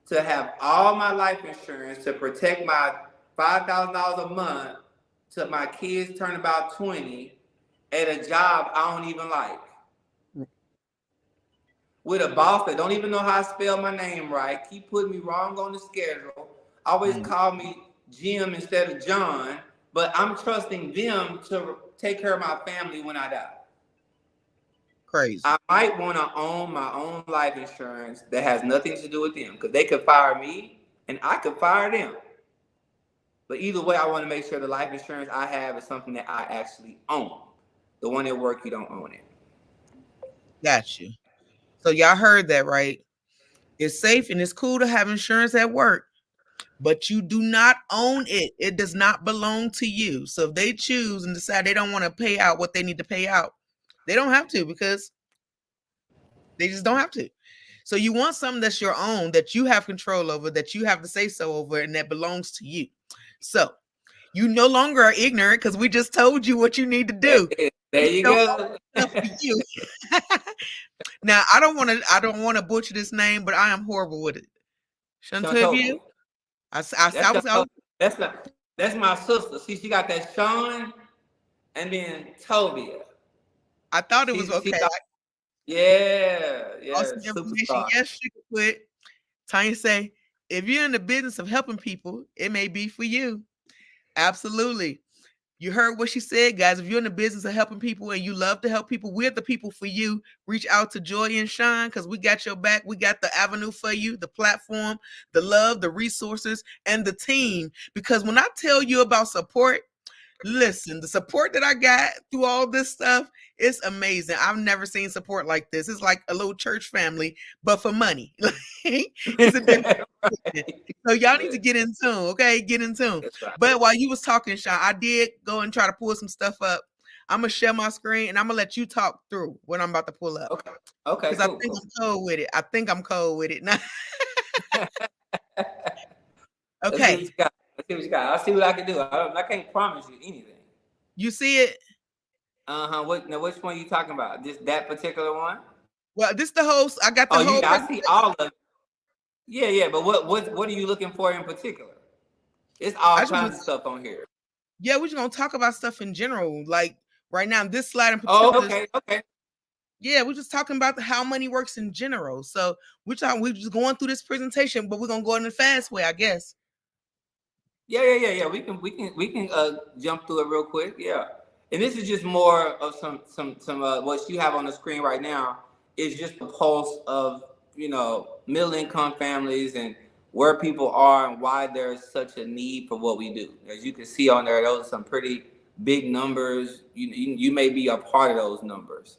to have all my life insurance to protect my $5,000 a month till my kids turn about 20 at a job I don't even like. With a boss that don't even know how to spell my name right, keep putting me wrong on the schedule, always call me Jim instead of John, but I'm trusting them to take care of my family when I die. Crazy. I might want to own my own life insurance that has nothing to do with them, because they could fire me and I could fire them. But either way, I want to make sure the life insurance I have is something that I actually own. The one at work, you don't own it. Got you. So y'all heard that, right? It's safe and it's cool to have insurance at work, but you do not own it. It does not belong to you. So if they choose and decide they don't want to pay out what they need to pay out, they don't have to, because they just don't have to. So you want something that's your own, that you have control over, that you have to say so over, and that belongs to you. So you no longer are ignorant, because we just told you what you need to do. There you go. For you. Now I don't want to butcher this name, but I am horrible with it. Shantavia. That's my sister. See, she got that Sean and then Tobia. I thought it was okay. Yeah. Awesome information. Yes, she could put. Tanya say, if you're in the business of helping people, it may be for you. Absolutely. You heard what she said, guys. If you're in the business of helping people and you love to help people, we're the people for you. Reach out to Joy and Shine, because we got your back. We got the avenue for you, the platform, the love, the resources, and the team. Because when I tell you about support, listen, the support that I got through all this stuff, it's amazing. I've never seen support like this. It's like a little church family, but for money. It's a different. So y'all need to get in tune, okay? Get in tune. Right. But while you was talking, Sean, I did go and try to pull some stuff up. I'm gonna share my screen and I'm gonna let you talk through what I'm about to pull up. Okay. Because I think I'm cold with it. Now. Okay. Let's see what you got. I'll see what I can do. I can't promise you anything. You see it? Now, which one you talking about? That particular one? Well, this the whole. I got Oh, the whole. I see all of it. Yeah, yeah. But what are you looking for in particular? It's all I just kinds want. of stuff on here. Yeah, we're just gonna talk about stuff in general. Like right now, this slide in Oh, particular. okay, okay. Yeah, we're just talking about how money works in general. So we're just going through this presentation, but we're gonna go in a fast way, I guess. Yeah. We can jump through it real quick. Yeah. And this is just more of some what you have on the screen right now is just a pulse of middle income families and where people are and why there's such a need for what we do. As you can see on there, those are some pretty big numbers. You may be a part of those numbers.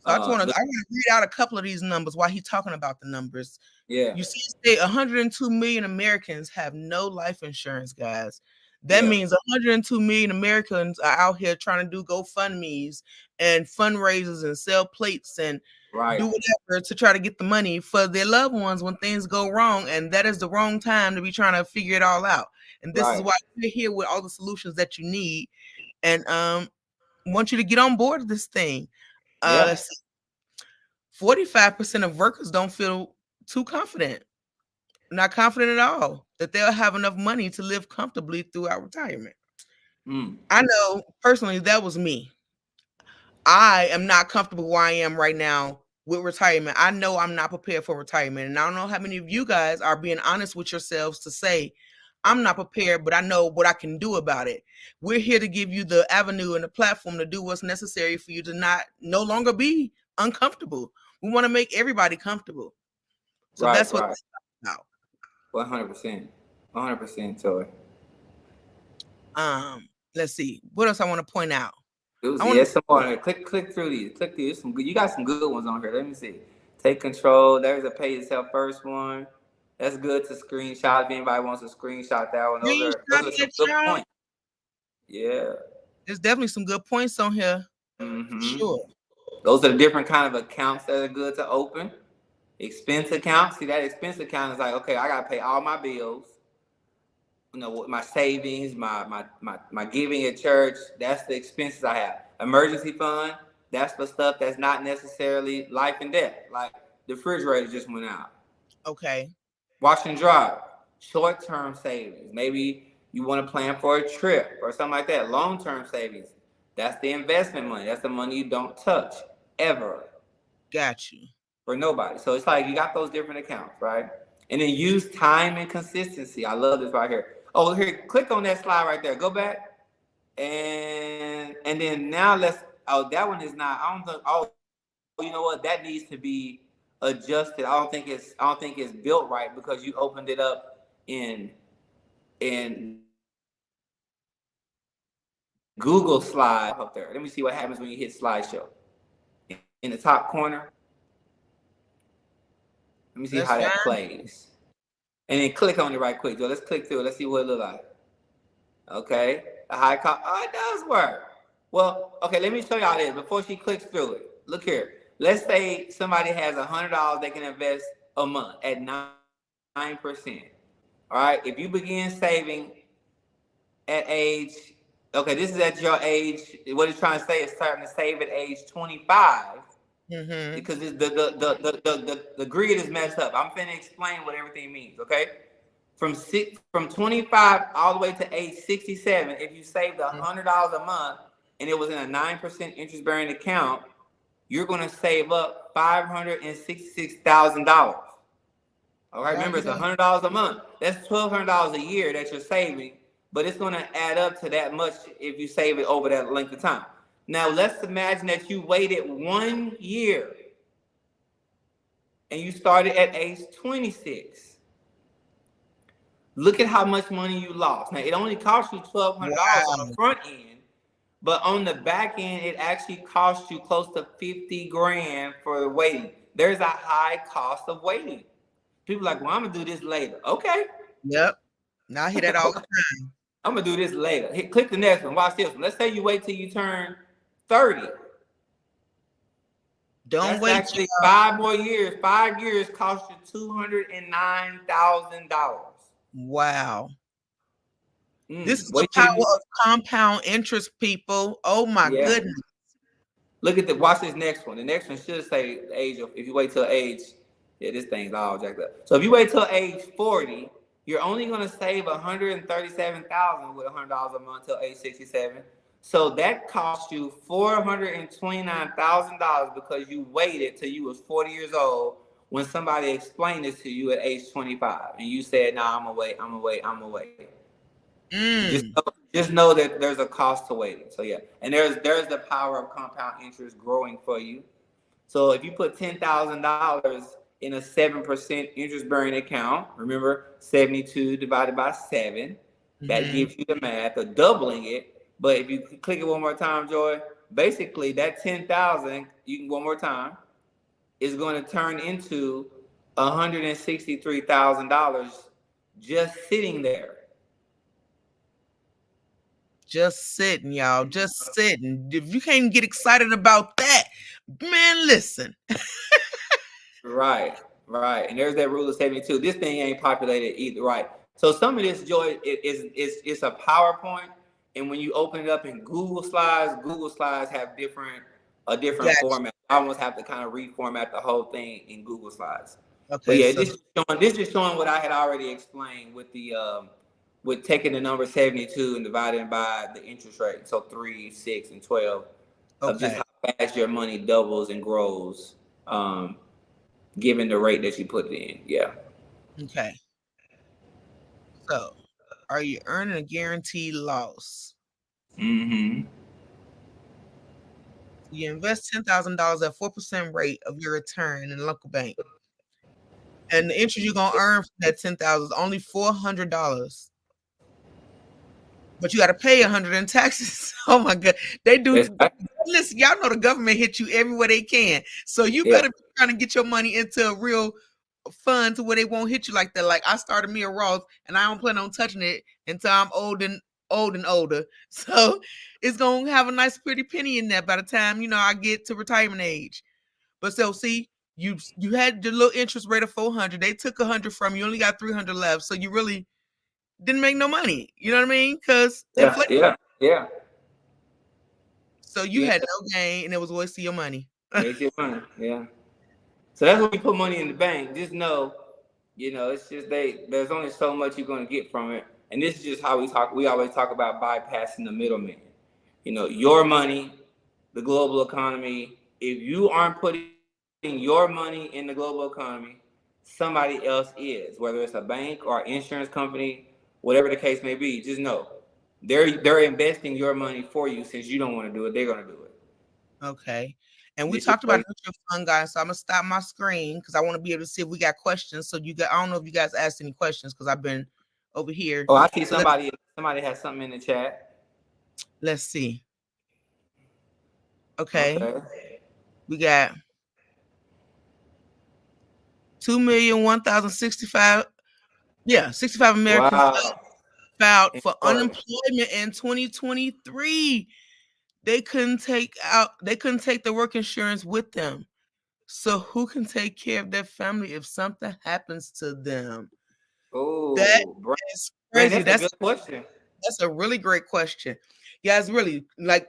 So I want But to read out a couple of these numbers while he's talking about the numbers. yeah, You see, it say 102 million Americans have no life insurance, guys. That yeah, means 102 million Americans are out here trying to do GoFundMe's and fundraisers and sell plates and right, do whatever to try to get the money for their loved ones when things go wrong. And that is the wrong time to be trying to figure it all out. And this is right. why we're here with all the solutions that you need. And want you to get on board with this thing. Yeah. 45% of workers don't feel too confident, not confident at all, that they'll have enough money to live comfortably throughout retirement. Mm, I know personally that was me. I am not comfortable where I am right now with retirement. I know I'm not prepared for retirement. And I don't know how many of you guys are being honest with yourselves to say, I'm not prepared, but I know what I can do about it. We're here to give you the avenue and the platform to do what's necessary for you to no longer be uncomfortable. We want to make everybody comfortable. So right, that's what right. this is about. 100%. 100%, Toy. Let's see. What else I want to point out? It was I want to some more. Click through these. Click through. Some good. You got some good ones on here. Let me see. Take control. There's a pay yourself first one. That's good to screenshot. If anybody wants to screenshot that one, those screenshot are some that, good y'all. points. Yeah. There's definitely some good points on here. Mm-hmm. Sure. Those are the different kind of accounts that are good to open. Expense account. See, that expense account is like, okay, I gotta pay all my bills. My savings, my giving at church. That's the expenses I have. Emergency fund. That's for stuff that's not necessarily life and death. Like the refrigerator just went out. Okay. Wash and dry. Short-term savings. Maybe you want to plan for a trip or something like that. Long-term savings. That's the investment money. That's the money you don't touch ever. Got you. For nobody. So it's like you got those different accounts, right? And then use time and consistency. I love this right here. Oh, here, click on that slide right there. Go back. And then now that one is not, I don't think, you know what? That needs to be adjusted. I don't think it's built right because you opened it up in Google Slide up there. Let me see what happens when you hit slideshow. In the top corner. Let me see That's how that fine. plays. And then click on it right quick, Joe. Let's click through it. Let's see what it looks like. Okay. A high cost. Oh, it does work. Well, okay, let me show y'all this before she clicks through it. Look here. Let's say somebody has $100 they can invest a month at 9%. All right. If you begin saving at age, okay, this is at your age. What it's trying to say is starting to save at age 25. Mm-hmm. Because the grid is messed up. I'm finna explain what everything means, okay? From 25 all the way to age 67, if you saved $100 a month and it was in a 9% interest bearing account, you're gonna save up $566,000. All right, remember it's $100 a month. That's $1,200 a year that you're saving, but it's gonna add up to that much if you save it over that length of time. Now let's imagine that you waited 1 year and you started at age 26. Look at how much money you lost. Now it only cost you $1,200 on the front end, but on the back end, it actually cost you close to 50 grand for waiting. There's a high cost of waiting. People are like, well, I'm gonna do this later. Okay. Yep. Now I hear that all the time. I'm gonna do this later. Click the next one. Watch this one. Let's say you wait till you turn 30. Don't That's wait. actually 5 more years. 5 years cost you $209,000. Wow. This is the Wait till power you. of compound interest, people. Oh my Yeah. goodness. Look at the watch this next one. The next one should say the age of if you wait till age, yeah, this thing's all jacked up. So if you wait till age 40, you're only gonna save $137,000 with $100 a month till age 67. So that cost you $429,000 because you waited till you was 40 years old when somebody explained this to you at age 25 and you said, "Nah, I'm gonna wait, I'm gonna wait, I'm gonna wait." Just Mm. know, just know that there's a cost to waiting. So yeah, and there's the power of compound interest growing for you. So if you put $10,000 in a 7% interest bearing account, remember 72 divided by 7, that Mm-hmm. gives you the math of doubling it. But if you click it one more time, Joy, basically that 10,000, you can one more time, is going to turn into $163,000 just sitting there. Just sitting, y'all. Just sitting. If you can't get excited about that, man, listen. Right, right. And there's that rule of 72. This thing ain't populated either, right? So some of this, Joy, it's a PowerPoint, and when you open it up in Google Slides have different Gotcha. format. I almost have to kind of reformat the whole thing in Google Slides. But Okay, yeah, so this is showing what I had already explained with the with taking the number 72 and dividing by the interest rate. So 3, 6, and 12 of just okay, how fast your money doubles and grows. Given the rate that you put it in. Yeah. okay. So are you earning a guaranteed loss? Mm-hmm. You invest $10,000 at 4% rate of your return in a local bank. And the interest you're gonna earn from that 10,000 is only $400. But you got to pay 100 in taxes. Oh my god, they do. That's right. Listen, y'all know the government hit you everywhere they can, so you Yeah. better be trying to get your money into a real fund to where they won't hit you like that. Like I started me a Roth, and I don't plan on touching it until I'm old and older. So it's gonna have a nice pretty penny in there by the time I get to retirement age. But so see, you had your little interest rate of 400. They took 100 from you. You only got 300 left, so you really didn't make no money. You know what I mean? Because Yeah. inflation. Yeah. Yeah. So you You had ain't no gain, and it was a waste of your money. waste your money. Yeah. So that's when you put money in the bank. Just know, it's just there's only so much you're gonna get from it. And this is just how we talk. We always talk about bypassing the middleman. Your money, the global economy. If you aren't putting your money in the global economy, somebody else is, whether it's a bank or insurance company, whatever the case may be. Just know they're investing your money for you since you don't want to do it. They're gonna do it. Okay. And we This is talked about what. mutual fund, guys. So I'm gonna stop my screen because I want to be able to see if we got questions. So I don't know if you guys asked any questions because I've been over here. Oh, I see So somebody has something in the chat. let's see. Okay, Okay. we got 2,001,065. Yeah, 65 Americans Wow. filed In for Florida. unemployment in 2023. They couldn't take the work insurance with them. So who can take care of their family if something happens to them? That Oh, is Brand, crazy. that's a good question. That's a really great question. Yeah, it's really like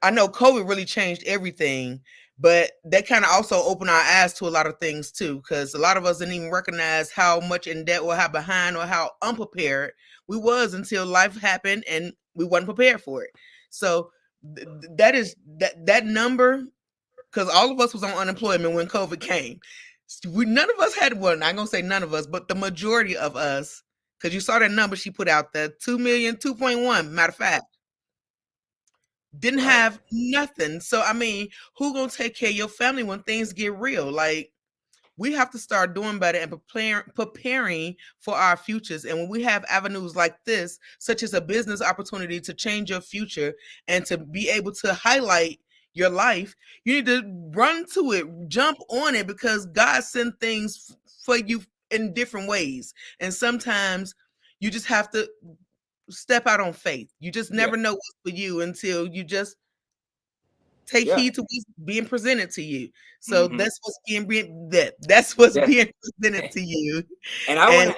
I know COVID really changed everything, but that kind of also opened our eyes to a lot of things too, because a lot of us didn't even recognize how much in debt or how behind or how unprepared we was until life happened and we wasn't prepared for it. So that is that number because all of us was on unemployment when COVID came. None of us had one. I'm gonna say none of us, but the majority of us, because you saw that number she put out, the 2,000,000, 2.1. Matter of fact, didn't Right. have nothing. So I mean, who gonna take care of your family when things get real? Like we have to start doing better and preparing for our futures. And when we have avenues like this, such as a business opportunity to change your future and to be able to highlight your life, you need to run to it, jump on it because God sent things for you in different ways. And sometimes you just have to step out on faith. You just Yeah. never know what's for you until you just Take Yeah. heed to what's being presented to you. So Mm-hmm. that's what's that's what's Yeah. being presented to you. And I And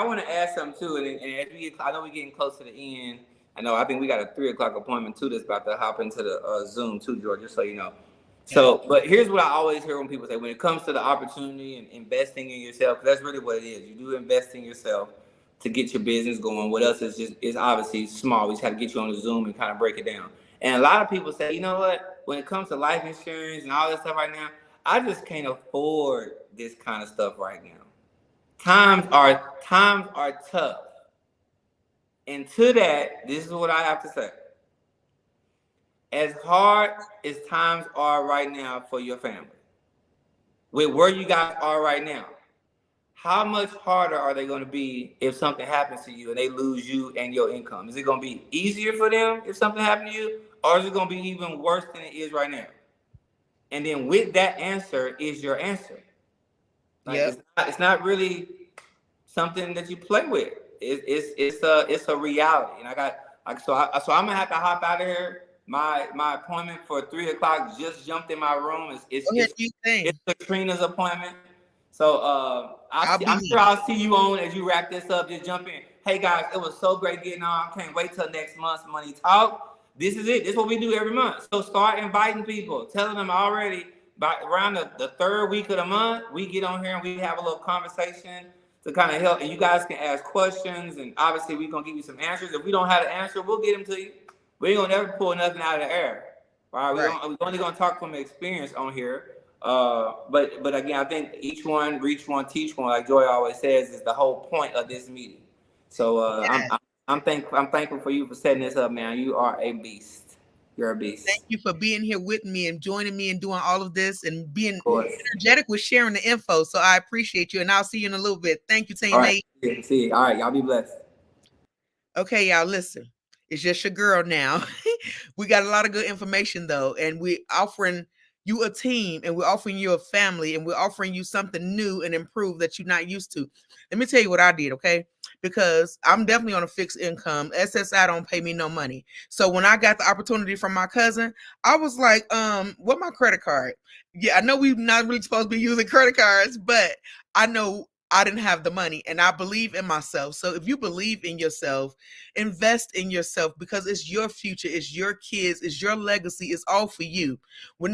want to add something too. And as we get, I know we're getting close to the end. I think we got a 3 o'clock appointment too. That's about to hop into the Zoom too, George. Just so you know. okay. So, but here's what I always hear when people say: when it comes to the opportunity and investing in yourself, 'cause that's really what it is. You do invest in yourself to get your business going. What else is obviously small. We just have to get you on the Zoom and kind of break it down. And a lot of people say, you know what? When it comes to life insurance and all this stuff right now, I just can't afford this kind of stuff right now. Times are tough. And to that, this is what I have to say. As hard as times are right now for your family, with where you guys are right now, how much harder are they going to be if something happens to you and they lose you and your income? Is it going to be easier for them if something happened to you, or is it going to be even worse than it is right now? And then with that answer is your answer. Like Yep. it's not really something that you play with. It's a reality. And I got like so I'm gonna have to hop out of here. My appointment for 3 o'clock just jumped in my room. Go ahead, do your It's thing. Katrina's appointment. So I'll be I'm sure here. I'll see you on as you wrap this up. Just jump in. Hey guys, it was so great getting on. Can't wait till next month's Money Talk. This is it. This is what we do every month. So start inviting people, telling them already by around the third week of the month, we get on here and we have a little conversation to kind of help. And you guys can ask questions, and obviously we're gonna give you some answers. If we don't have the answer, we'll get them to you. We ain't gonna never pull nothing out of the air. All right, Right. we're only gonna talk from experience on here. But again, I think each one, reach one, teach one, like Joy always says, is the whole point of this meeting. So Yeah. I'm thankful for you for setting this up, man. You are a beast. You're a Thank beast. you for being here with me and joining me and doing all of this and being Of course. energetic with sharing the info. So I appreciate you. And I'll see you in a little bit. Thank you, All Team right. Nate. See you. All right, y'all be blessed. Okay, y'all, listen. It's just your girl now. We got a lot of good information though, and we're offering you a team, and we're offering you a family, and we're offering you something new and improved that you're not used to. Let me tell you what I did, okay? Because I'm definitely on a fixed income. SSI don't pay me no money. So when I got the opportunity from my cousin, I was like, what my credit card? Yeah, I know we're not really supposed to be using credit cards, but I know I didn't have the money and I believe in myself. So if you believe in yourself, invest in yourself because it's your future, it's your kids, it's your legacy, it's all for you. When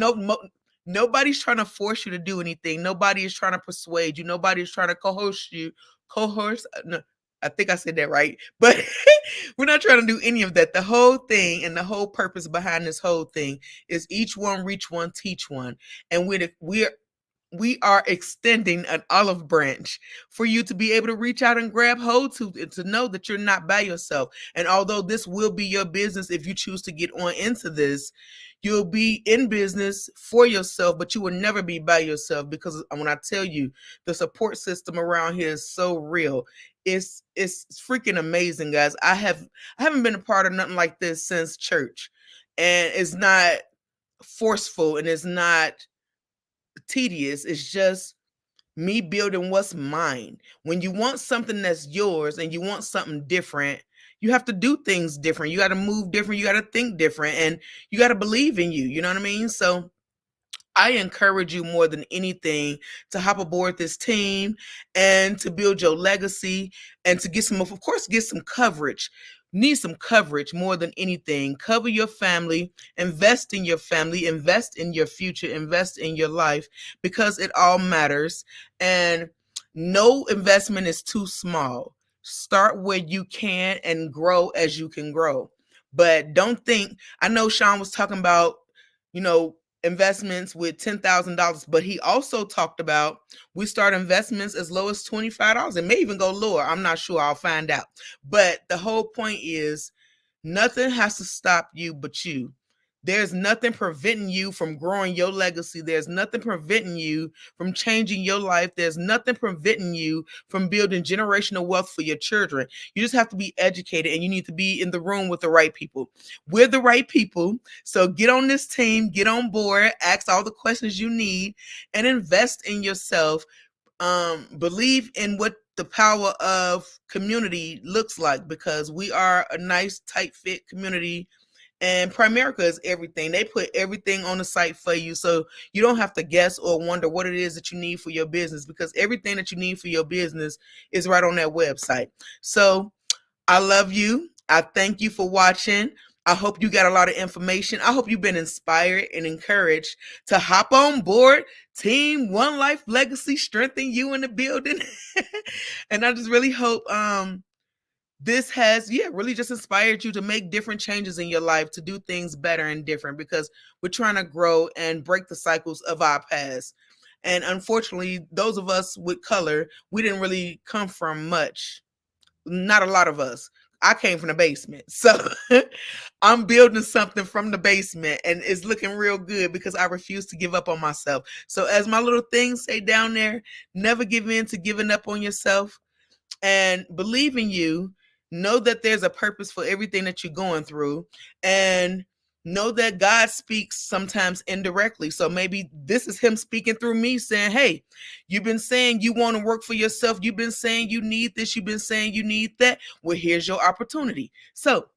nobody's trying to force you to do anything, nobody is trying to persuade you, nobody is trying to coerce you, coerce. No, I think I said that right, but we're not trying to do any of that. The whole thing and the whole purpose behind this whole thing is each one reach one, teach one, and we are extending an olive branch for you to be able to reach out and grab hold to know that you're not by yourself. And although this will be your business, if you choose to get on into this, you'll be in business for yourself, but you will never be by yourself because when I tell you the support system around here is so real. It's freaking amazing, guys. I haven't been a part of nothing like this since church. And it's not forceful and it's not tedious. It's just me building what's mine. When you want something that's yours and you want something different, you have to do things different. You got to move different. You got to think different and you got to believe in you. You know what I mean? So I encourage you more than anything to hop aboard this team and to build your legacy and to get some, of course, get some coverage. Need some coverage more than anything. Cover your family, invest in your family, invest in your future, invest in your life because it all matters. And no investment is too small. Start where you can and grow as you can grow. But don't think, I know Sean was talking about, you know, investments with $10,000, but he also talked about we start investments as low as $25. It may even go lower. I'm not sure. I'll find out. But the whole point is nothing has to stop you but you. There's nothing preventing you from growing your legacy. There's nothing preventing you from changing your life. There's nothing preventing you from building generational wealth for your children. You just have to be educated and you need to be in the room with the right people. We're the right people. So get on this team, get on board, ask all the questions you need, and invest in yourself. Believe in what the power of community looks like because we are a nice, tight fit community And Primerica is everything. They put everything on the site for you, so you don't have to guess or wonder what it is that you need for your business, because everything that you need for your business is right on that website. So I love you. I thank you for watching. I hope you got a lot of information. I hope you've been inspired and encouraged to hop on board Team One Life Legacy, strengthen you in the building. And I just really hope this has really just inspired you to make different changes in your life, to do things better and different, because we're trying to grow and break the cycles of our past. And unfortunately, those of us with color, we didn't really come from much. Not a lot of us. I came from the basement. So I'm building something from the basement, and it's looking real good because I refuse to give up on myself. So as my little things say down there, never give in to giving up on yourself, and believe in you. Know that there's a purpose for everything that you're going through, and know that God speaks sometimes indirectly. So maybe this is him speaking through me saying, hey, you've been saying you want to work for yourself. You've been saying you need this. You've been saying you need that. Well, here's your opportunity. So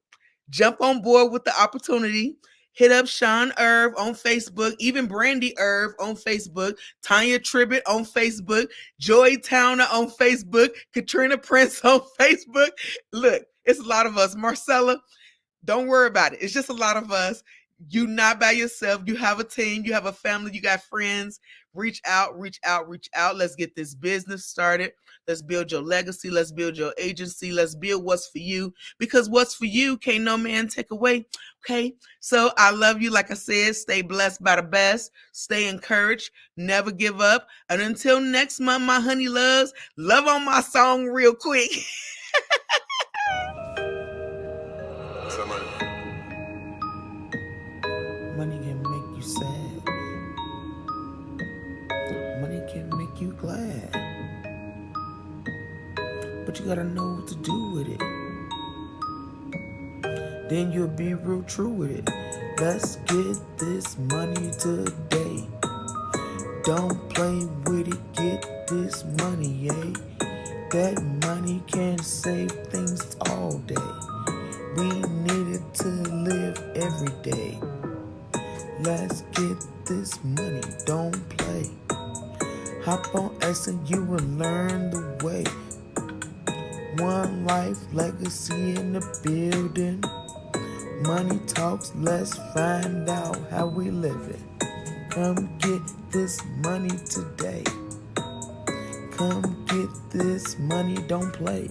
jump on board with the opportunity. Hit up Sean Irv on Facebook, even Brandy Irv on Facebook, Tanya Tribbett on Facebook, Joy Towner on Facebook, Katrina Prince on Facebook. Look, it's a lot of us. Marcella, don't worry about it. It's just a lot of us. You not by yourself. You have a team. You have a family. You got friends. Reach out, reach out, reach out. Let's get this business started. Let's build your legacy. Let's build your agency. Let's build what's for you, because what's for you can't no man take away. Okay. So I love you. Like I said, stay blessed by the best. Stay encouraged. Never give up. And until next month, my honey loves, love on my song real quick. Money can make you sad. Money can make you glad. But you gotta know what to do with it. Then you'll be real true with it. Let's get this money today. Don't play with it, get this money, eh? That money can save things all day. We need it to live every day. Let's get this money, don't play. Hop on SNU and learn the way. One Life Legacy in the building. Money talks, let's find out how we live it. Come get this money today. Come get this money, don't play.